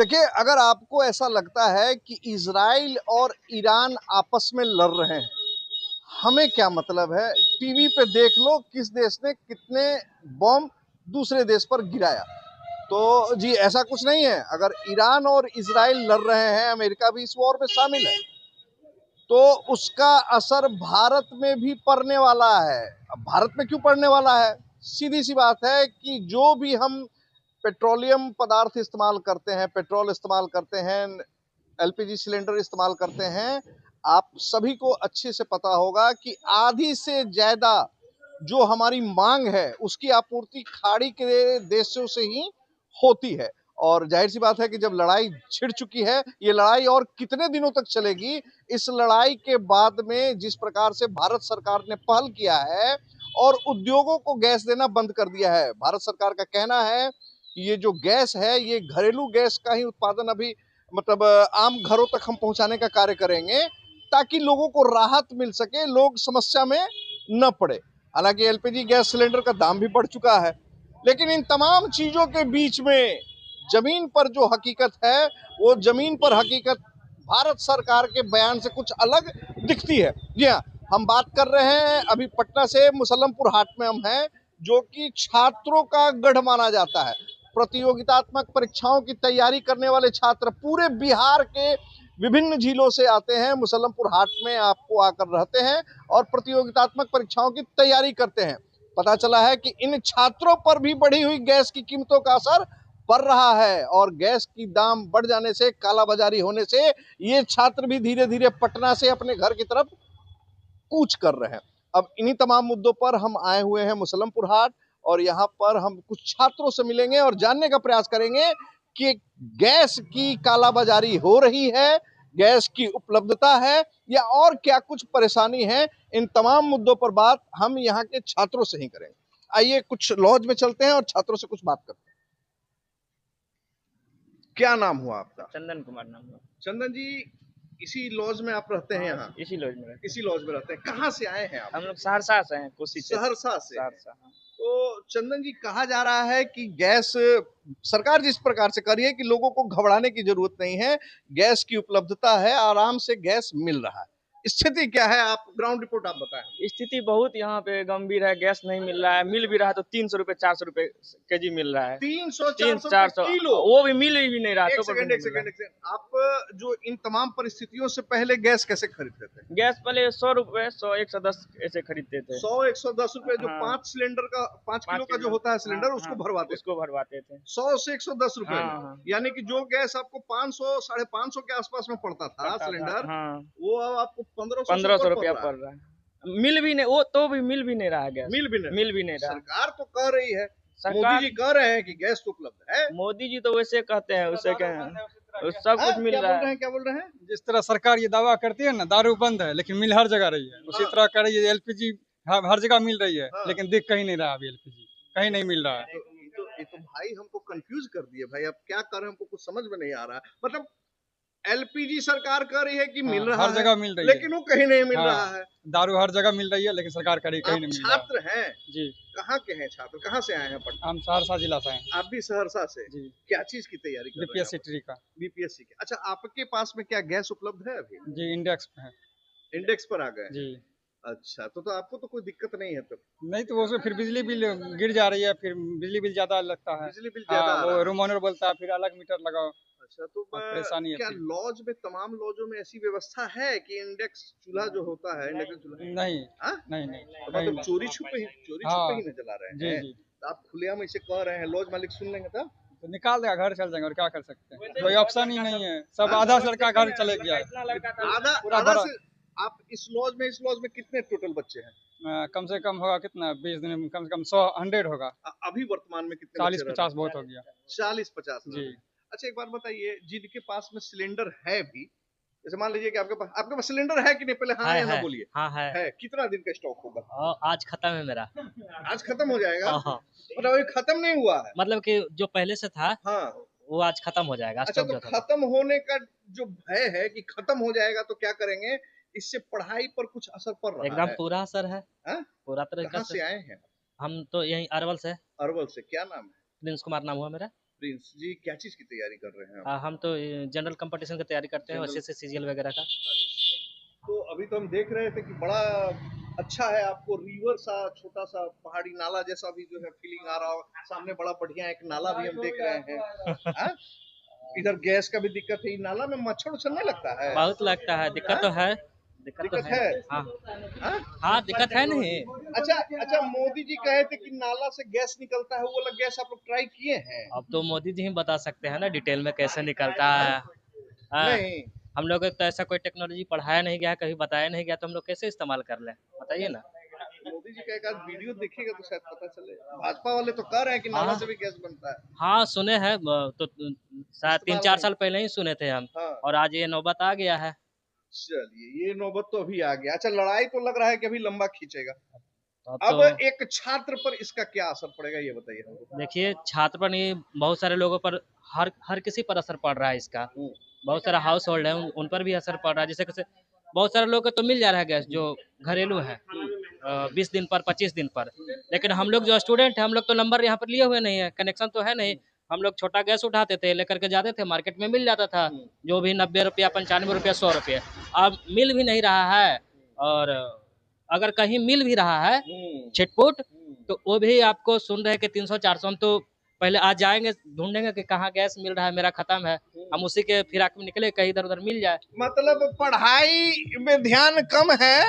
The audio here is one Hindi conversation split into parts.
देखिए, अगर आपको ऐसा लगता है कि इजराइल और ईरान आपस में लड़ रहे हैं, हमें क्या मतलब है। टीवी पे देख लो किस देश ने कितने बम दूसरे देश पर गिराया। तो जी ऐसा कुछ नहीं है। अगर ईरान और इजराइल लड़ रहे हैं, अमेरिका भी इस वॉर में शामिल है, तो उसका असर भारत में भी पड़ने वाला है। अब भारत में क्यों पड़ने वाला है? सीधी सी बात है कि जो भी हम पेट्रोलियम पदार्थ इस्तेमाल करते हैं, पेट्रोल इस्तेमाल करते हैं, एलपीजी सिलेंडर इस्तेमाल करते हैं, आप सभी को अच्छे से पता होगा कि आधी से ज्यादा जो हमारी मांग है उसकी आपूर्ति खाड़ी के देशों से ही होती है। और जाहिर सी बात है कि जब लड़ाई छिड़ चुकी है, ये लड़ाई और कितने दिनों तक चलेगी। इस लड़ाई के बाद में जिस प्रकार से भारत सरकार ने पहल किया है और उद्योगों को गैस देना बंद कर दिया है। भारत सरकार का कहना है कि ये जो गैस है, ये घरेलू गैस का ही उत्पादन अभी मतलब आम घरों तक हम पहुंचाने का कार्य करेंगे, ताकि लोगों को राहत मिल सके, लोग समस्या में न पड़े। हालांकि एलपीजी गैस सिलेंडर का दाम भी बढ़ चुका है, लेकिन इन तमाम चीजों के बीच में जमीन पर जो हकीकत है, वो जमीन पर हकीकत भारत सरकार के बयान से कुछ अलग दिखती है। जी हाँ, हम बात कर रहे हैं अभी पटना से मुसल्लमपुर हाट में हम हैं, जो कि छात्रों का गढ़ माना जाता है। प्रतियोगितात्मक परीक्षाओं की तैयारी करने वाले छात्र पूरे बिहार के विभिन्न जिलों से आते हैं, मुसल्लमपुर हाट में आपको आकर रहते हैं और प्रतियोगितात्मक परीक्षाओं की तैयारी करते हैं। पता चला है कि इन छात्रों पर भी बढ़ी हुई गैस की कीमतों का असर पड़ रहा है और गैस की दाम बढ़ जाने से, कालाबाजारी होने से ये छात्र भी धीरे धीरे पटना से अपने घर की तरफ कूच कर रहे हैं। अब इन्हीं तमाम मुद्दों पर हम आए हुए हैं मुसल्लमपुर हाट, और यहाँ पर हम कुछ छात्रों से मिलेंगे और जानने का प्रयास करेंगे कि गैस की कालाबाजारी हो रही है, गैस की उपलब्धता है या और क्या कुछ परेशानी है। इन तमाम मुद्दों पर बात हम यहाँ के छात्रों से ही करेंगे। आइए कुछ लॉज में चलते हैं और छात्रों से कुछ बात करते हैं। क्या नाम हुआ आपका? चंदन कुमार नाम है। चंदन जी, इसी लॉज में आप रहते हैं? यहाँ इसी लॉज में रहते इसी लॉज में रहते हैं। कहाँ से आए हैं आप? हम लोग सहरसा से हैं, कोसी क्षेत्र। सहरसा से। सहरसा, हाँ। तो चंदन जी, कहा जा रहा है कि गैस सरकार जिस प्रकार से कर रही है कि लोगों को घबराने की जरूरत नहीं है, गैस की उपलब्धता है, आराम से गैस मिल रहा है। स्थिति क्या है? आप ग्राउंड रिपोर्ट आप बताएं। स्थिति बहुत यहाँ पे गंभीर है। गैस नहीं मिल रहा है, मिल भी रहा है तो 300 रुपए 400 रुपए केजी मिल रहा है। 300 तीन 400 रुपए 400 किलो? वो भी मिल भी नहीं रहा, एक तो पर भी सेकंड नहीं एक मिल रहा सेकंड एक सेकंड, आप जो इन तमाम परिस्थितियों से पहले गैस कैसे खरीदते थे? है। गैस पहले 100 रुपए 100 110 ऐसे खरीदते थे। 100 110 रुपए जो हाँ, 5 सिलेंडर का 5 किलो 5 का जो किलो। होता है हाँ, सिलेंडर, उसको हाँ, भरवाते थे। उसको भरवाते थे 100 से 110 रुपए हाँ, में। हाँ। यानी कि जो गैस आपको 500 साढ़े 500 के आसपास में पड़ता था पड़ता था, सिलेंडर, हाँ। वो अब आपको 1500 से 1500 ऊपर पड़ रुपया रहा पड़ है। रहा है। मिल भी नहीं, वो तो भी मिल भी नहीं रहा है गैस। मिल भी नहीं मिल भी नहीं रहा। रहा। सरकार तो कह रही है, मोदी सरकार, जी कह रहे हैं कि गैस तो उपलब्ध है। मोदी जी तो वैसे कहते हैं, उसे क्या सब कुछ मिल क्या रहा बोल रहे है। हैं? क्या बोल रहे हैं? जिस तरह सरकार ये दावा करती है ना, दारू बंद है लेकिन मिल हर जगह रही है, उसी तरह कह रही है एलपीजी हर जगह मिल रही है, हाँ। लेकिन दिख कहीं नहीं रहा। अभी एलपीजी कहीं नहीं मिल रहा है। ये तो भाई हमको कंफ्यूज कर दिए भाई। अब क्या करें, हमको कुछ समझ में नहीं आ रहा है। मतलब एलपीजी सरकार कह रही है कि मिल रहा हर है, जगह मिल रही है। लेकिन वो कहीं नहीं मिल रहा है। दारू हर जगह मिल रही है, लेकिन सरकार कह रही कहीं आप नहीं मिल रहा छात्र हैं? है। जी, कहाँ के हैं छात्र? कहाँ से आए हैं पटना? हम सहरसा जिला से हैं। आप भी सहरसा से? जी, क्या चीज की तैयारी कर रहे हैं? बीपीएससी ट्री का। बीपीएससी के। अच्छा, आपके पास में क्या गैस उपलब्ध है अभी? जी, इंडेक्स पे है। इंडेक्स पर आ गए हैं? जी, अच्छा, तो आपको तो कोई दिक्कत नहीं है तब? नहीं तो वो फिर बिजली बिल गिर जा रही है, फिर बिजली बिल ज्यादा लगता है। बिजली बिल ज्यादा आ वो रहा है? रूम ओनर बोलता है फिर अलग मीटर लगाओ। अच्छा, तो परेशानी है क्या फिर। लॉज में, तमाम लॉजों में ऐसी व्यवस्था है कि इंडेक्स चूल्हा जो होता है, इंडक्शन चूल्हा? नहीं, हाँ? नहीं, नहीं, तो कहीं मतलब नहीं। चोरी छुपे हाँ, ही न जला रहे जी, हैं? जी। तो आप खुलेआम ऐसे कह रहे हैं, लॉज मालिक सुन लेंगे तब? तो निकाल देगा, घर चल जाएंगे, और क्या कर सकते हैं, कोई ऑप्शन ही नहीं है। सब हाँ? आधा से लड़का घर चले गया है। आधा पूरा आधा भरा। से। आप इस लॉज में कितने टोटल बच्चे हैं? कम से कम होगा कितना, 20 दिन में कम से कम 100 होगा। अभी वर्तमान में कितने बच्चे 40-50 बहुत हो गया। 40-50 जी। लोग? अच्छा, एक बात बताइए, जिनके पास में सिलेंडर है भी, जैसे मान लीजिए कि आपके पास सिलेंडर है कि नहीं? पहले हाँ या ना बोलिए। हाँ है? कितना दिन का स्टॉक होगा? आज खत्म है मेरा। आज खत्म हो जाएगा? हाँ हाँ, मतलब अभी खत्म नहीं हुआ है? मतलब कि जो पहले से था हाँ। वो आज खत्म हो जाएगा, अच्छा, स्टॉक तो जो था। खत्म होने का जो भय है कि खत्म हो जाएगा तो क्या करेंगे? इससे पढ़ाई पर कुछ असर पड़ रहा एकदम है? पूरा असर है, हाँ? पूरा तरीका कहाँ से। से आए हैं? हम तो यहीं अरवल से। अरवल से। क्या नाम है? प्रिंस कुमार नाम हुआ मेरा। प्रिंस जी क्या चीज की तैयारी कर रहे हैं आप? हम तो जनरल कंपटीशन की तैयारी करते हैं, जनरल- वैसे से सीजीएल वगैरह का। तो अभी तो हम देख रहे थे कि बड़ा अच्छा है, आपको रिवर सा छोटा सा पहाड़ी नाला जैसा भी जो है फीलिंग आ रहा हो, सामने बड़ा बढ़िया एक नाला भी हम देख रहे हैं। हाँ? इधर गैस का भी दिक्कत है, नाला में मच्छर उच्छर नहीं लगता है? बहुत लगता है, दिक्कत तो है। दिक्कत तो दिक्कत है। है? हाँ हाँ? हाँ, दिक्कत है नहीं। अच्छा अच्छा, मोदी जी कहे थे कि नाला से गैस निकलता है, वो वाला गैस आप लोग ट्राई किए हैं? अब तो मोदी जी ही बता सकते हैं ना डिटेल में कैसे निकलता है। हाँ, नहीं, हम लोग तो ऐसा कोई टेक्नोलॉजी पढ़ाया नहीं गया, कहीं बताया नहीं गया, तो हम लोग कैसे इस्तेमाल कर लें, बताइए ना। मोदी जी का एक आध वीडियो देखिएगा तो शायद पता चले। भाजपा वाले तो कह रहे हैं कि नाला हाँ से भी गैस बनता है। हाँ, सुने हैं, तो शायद इस्तेमाल 3-4 नहीं। साल पहले ही सुने थे हम, हाँ, और आज ये नौबत आ गया है। चलिए ये नौबत तो अभी आ गया। अच्छा, लड़ाई तो लग रहा है कि अभी लंबा खींचेगा। अब अब तो एक छात्र पर इसका क्या असर पड़ेगा ये बताइए हमको। देखिए, छात्र पर नहीं, बहुत सारे लोगों पर, हर हर किसी पर असर पड़ रहा है इसका। बहुत सारा हाउस होल्ड है, उन पर भी असर पड़ रहा है। जैसे कैसे बहुत सारे लोगों को तो मिल जा रहा है गैस, जो घरेलू है, 20 दिन पर, 25 दिन पर। लेकिन हम लोग जो स्टूडेंट हैं, हम लोग तो नंबर यहाँ पर लिए हुए नहीं है, कनेक्शन तो है नहीं। हम लोग छोटा गैस उठाते थे, लेकर के जाते थे, मार्केट में मिल जाता था, जो भी 90 रुपया, 95 रुपया, 100 रुपये। अब मिल भी नहीं रहा है, और अगर कहीं मिल भी रहा है छिटपुट, तो वो भी आपको सुन रहे हैं कि 300-400। हम तो पहले आज जाएंगे, ढूंढेंगे कि कहाँ गैस मिल रहा है, मेरा खत्म है, हम उसी के फिराक में निकले, कहीं इधर उधर मिल जाए। मतलब पढ़ाई में ध्यान कम है,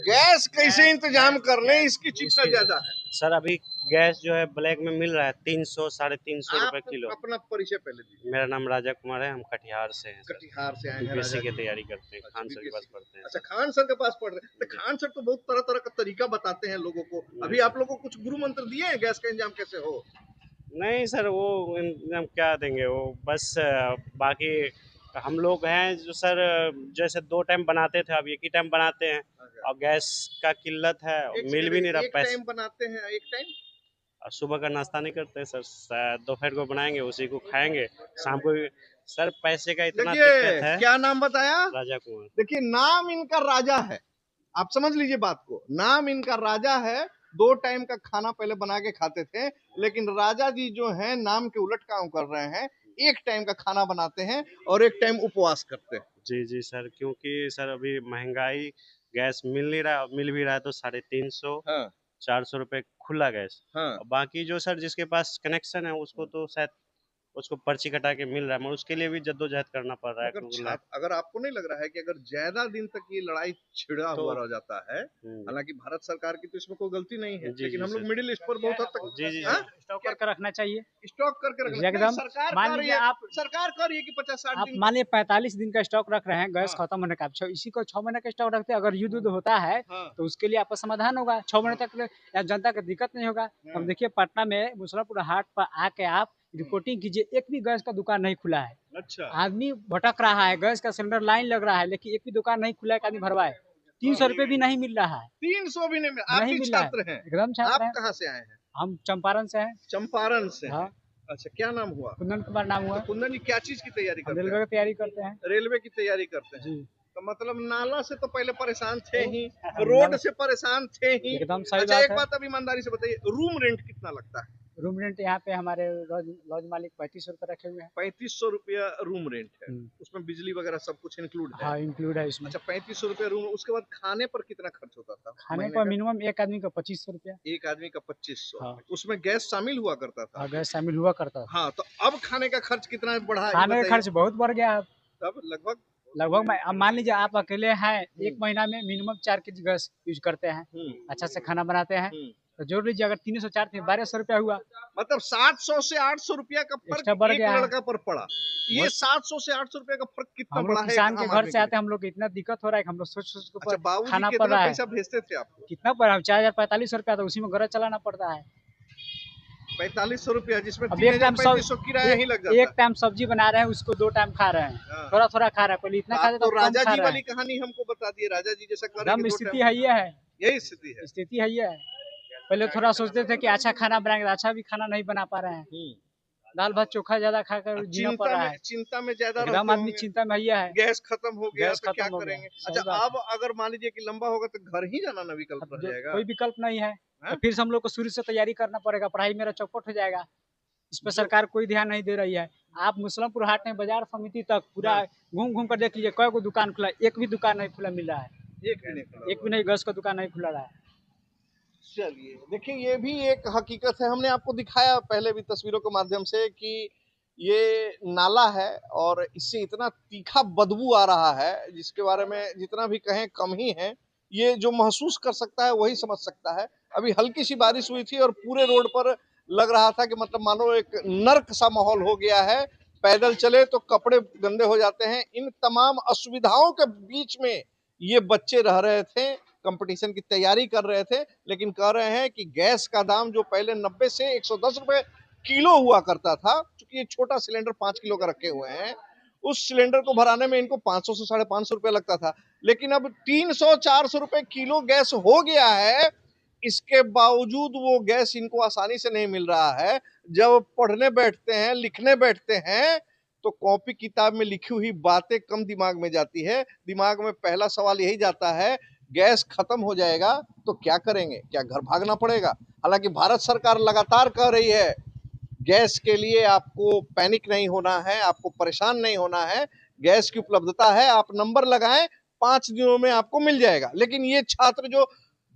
गैस कैसे इंतजाम कर लें इसकी चिंता ज्यादा है। सर अभी गैस जो है ब्लैक में मिल रहा है 300-350 रुपए आप किलो। अपना परिचय पहले दीजिए। मेरा नाम राजा कुमार है, हम कटिहार से हैं सर। कटिहार से आए हैं बीपीएससी राजा की जी। तैयारी करते हैं, अच्छा, खान सर के पास BPSC। पढ़ते हैं अच्छा, सर। खान सर के पास पढ़ रहे हैं तो खान सर तो बहुत तरह तरह का तरीका बताते हैं लोगों को। अभी आप लोगों को कुछ गुरु मंत्र दिए हैं गैस का इंतजाम कैसे हो? नहीं सर, वो हम क्या देंगे, वो बस बाकी हम लोग हैं जो सर, जैसे 2 टाइम बनाते थे, अब एक ही टाइम बनाते हैं, और गैस का किल्लत है, मिल भी नहीं रहा एक पैसे। टाइम बनाते हैं, एक टाइम सुबह का नाश्ता नहीं करते सर, दोपहर को बनाएंगे, उसी को खाएंगे, शाम को भी। सर पैसे का इतना देखिए दिक्कत है। क्या नाम बताया? राजा कुमार। देखिए नाम इनका राजा है, आप समझ लीजिए बात को। नाम इनका राजा है, 2 टाइम का खाना पहले बना के खाते थे, लेकिन राजा जी जो हैं नाम के उलट काम कर रहे हैं, एक टाइम का खाना बनाते हैं और एक टाइम उपवास करते हैं। जी जी सर, क्योंकि सर अभी महंगाई, गैस मिल नहीं रहा, मिल भी रहा है तो 350 हाँ 400 रुपए खुला गैस। हाँ। और बाकी जो सर जिसके पास कनेक्शन है उसको तो शायद उसको पर्ची कटा के मिल रहा है, मगर उसके लिए भी जद्दोजहद करना पड़ रहा है, क्योंकि अगर आपको नहीं लग रहा है कि अगर ज्यादा दिन तक ये लड़ाई छिड़ा तो- हुआ रह जाता है, हालांकि भारत सरकार की तो इसमें कोई गलती नहीं है, जी, लेकिन जी, हम लोग सर। मिडिल ईस्ट पर बहुत हद तक जी, जी, हाँ? स्टॉक करके रखना चाहिए। स्टॉक करके रखना एकदम। नहीं, सरकार मान कर रही लीजिए है, आप- सरकार कर रही है कि 50-60 आप दिन मानिए 45 दिन का स्टॉक रख रहे हैं, गैस हाँ। खत्म होने का, इसी को 6 महीने का स्टॉक रखते हैं। अगर युद्ध उद्ध होता है हाँ। तो उसके लिए आपका समाधान होगा, 6 महीने तक या जनता को दिक्कत नहीं होगा। अब देखिए पटना में मुसलापुर हाट पर आके आप रिपोर्टिंग कीजिए, एक भी गैस का दुकान नहीं खुला है। अच्छा आदमी भटक रहा है, गैस का सिलेंडर लाइन लग रहा है, लेकिन एक भी दुकान नहीं खुला है कि आदमी भरवाए। 300 रुपये भी नहीं मिल रहा है, 300 भी नहीं मिला। आप नहीं भी मिल रहा है। छात्र हैं? एकदम छात्र आप हैं। कहाँ से आए हैं? हम चंपारण से हैं। चंपारण से हाँ। हैं। अच्छा, क्या नाम हुआ? कुंदन कुमार नाम हुआ। तो कुंदन जी क्या चीज की तैयारी हम करते रेलवे हैं? की तैयारी करते हैं रेलवे की तैयारी करते हैं। जी। तो मतलब नाला से तो पहले परेशान थे ही, रोड से परेशान थे ही। एकदम सही अच्छा, बात एक है। बात अब ईमानदारी से बताइए, रूम रेंट कितना लगता है? रूम रेंट यहाँ पे हमारे लॉज मालिक 3500 रुपये रखे हुए हैं। 3500 रुपया रूम रेंट है, हम्म। उसमें बिजली वगैरह सब कुछ इंक्लूड है? हाँ इंक्लूड है इसमें। अच्छा, 3500 रुपया रूम। उसके बाद खाने पर कितना खर्च होता था खाने महीने पर का? मिनिमम एक आदमी का 2500 रुपया। एक आदमी का 2500। हाँ। उसमें गैस शामिल हुआ करता था? हाँ गैस शामिल हुआ करता था। हाँ, तो अब खाने का खर्च कितना बढ़ा है? खाने का खर्च बहुत बढ़ गया है। तब लगभग अब मान लीजिए आप अकेले हैं, एक महीना में मिनिमम 4 kg गैस यूज करते हैं, अच्छा से खाना बनाते हैं, तो जोड़ लीजिए अगर 300 4 1200 रुपया हुआ। मतलब 700 से 800 रुपया का फर्क एक्स्ट्रा बढ़ एक गया है। लड़का पर पड़ा। ये 700 से 800 रुपया का फर्क कितना हम बड़ा लोग है? किसान के आम घर आदमी से के आते हैं, हम लोग को इतना दिक्कत हो रहा है कि हम लोग सोच सोच लिए? अच्छा, के बाबूजी खाना पड़ कितना रहा है। पैसा भेजते थे आपको? कितना पड़ रहा है? 4045 रुपया, तो उसी में घर चलाना पड़ता है। 4500 रुपया, जिसमें अब एक टाइम 3500 किराया ही लग जाता एक है। टाइम सब्जी बना रहे हैं, उसको 2 टाइम खा रहे हैं, हाँ। थोड़ा थोड़ा खा रहे हैं। पहले इतना आप खाते तो तो राजा कम खा जी रहे वाली हैं। कहानी हमको बता दिए, राजा जी जैसा कर एकदम रहे स्थिति है ये है, यही स्थिति है। स्थिति है ये है। पहले थोड़ा सोचते थे कि अच्छा खाना बनाएंगे, अच्छा भी खाना नहीं बना पा रहे हैं। दाल भात चोखा ज्यादा खाकर जीना पड़ रहा है। चिंता में ज्यादा एकदम रहते आदमी होंगे। चिंता में है। गैस खत्म हो गया गैस तो क्या खत्म हो गया, करेंगे? सही अच्छा, बात अब अगर मान लीजिए कि लंबा होगा तो घर ही जाना ना विकल्प रह जाएगा? कोई विकल्प नहीं है, हाँ? तो फिर से हम लोग को शुरू से तैयारी करना पड़ेगा, पढ़ाई मेरा चौपट हो जाएगा। इस पर सरकार कोई ध्यान नहीं दे रही है। आप मुसलमपुर हाट में बाजार समिति तक पूरा घूम घूम कर देख लीजिए, कई को दुकान खुला, एक भी दुकान नहीं खुला मिल रहा है, एक भी नहीं गैस का दुकान नहीं खुला रहा है। चलिए देखिए, ये भी एक हकीकत है। हमने आपको दिखाया पहले भी तस्वीरों के माध्यम से कि ये नाला है और इससे इतना तीखा बदबू आ रहा है जिसके बारे में जितना भी कहें कम ही है। ये जो महसूस कर सकता है वही समझ सकता है। अभी हल्की सी बारिश हुई थी और पूरे रोड पर लग रहा था कि मतलब मानो एक नर्क सा माहौल हो गया है। पैदल चले तो कपड़े गंदे हो जाते हैं। इन तमाम असुविधाओं के बीच में ये बच्चे रह रहे थे, कंपटीशन की तैयारी कर रहे थे, लेकिन कह रहे हैं कि गैस का दाम जो पहले 90 से 110 रुपए किलो हुआ करता था, क्योंकि ये छोटा सिलेंडर 5 किलो का रखे हुए हैं, उस सिलेंडर को भराने में इनको 500 से 550 रुपए लगता था, लेकिन अब 300-400 रुपए किलो गैस हो गया है। इसके बावजूद वो गैस इनको आसानी से नहीं मिल रहा है। जब पढ़ने बैठते हैं, लिखने बैठते हैं, तो कॉपी किताब में लिखी हुई बातें कम दिमाग में जाती है। दिमाग में पहला सवाल यही जाता है, गैस खत्म हो जाएगा तो क्या करेंगे, क्या घर भागना पड़ेगा? हालांकि भारत सरकार लगातार कह रही है गैस के लिए आपको पैनिक नहीं होना है, आपको परेशान नहीं होना है, गैस की उपलब्धता है, आप नंबर लगाएं, 5 दिनों में आपको मिल जाएगा। लेकिन ये छात्र जो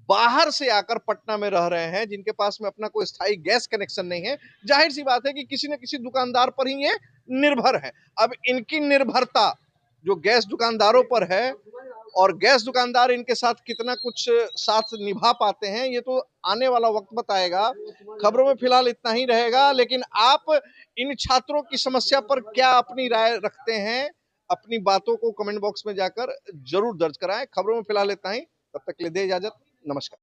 बाहर से आकर पटना में रह रहे हैं, जिनके पास में अपना कोई स्थायी गैस कनेक्शन नहीं है, जाहिर सी बात है कि किसी न किसी दुकानदार पर ही ये निर्भर है। अब इनकी निर्भरता जो गैस दुकानदारों पर है और गैस दुकानदार इनके साथ कितना कुछ साथ निभा पाते हैं, ये तो आने वाला वक्त बताएगा। खबरों में फिलहाल इतना ही रहेगा, लेकिन आप इन छात्रों की समस्या पर क्या अपनी राय रखते हैं, अपनी बातों को कमेंट बॉक्स में जाकर जरूर दर्ज कराएं। खबरों में फिलहाल इतना ही, तब तक के लिए दे इजाजत, नमस्कार।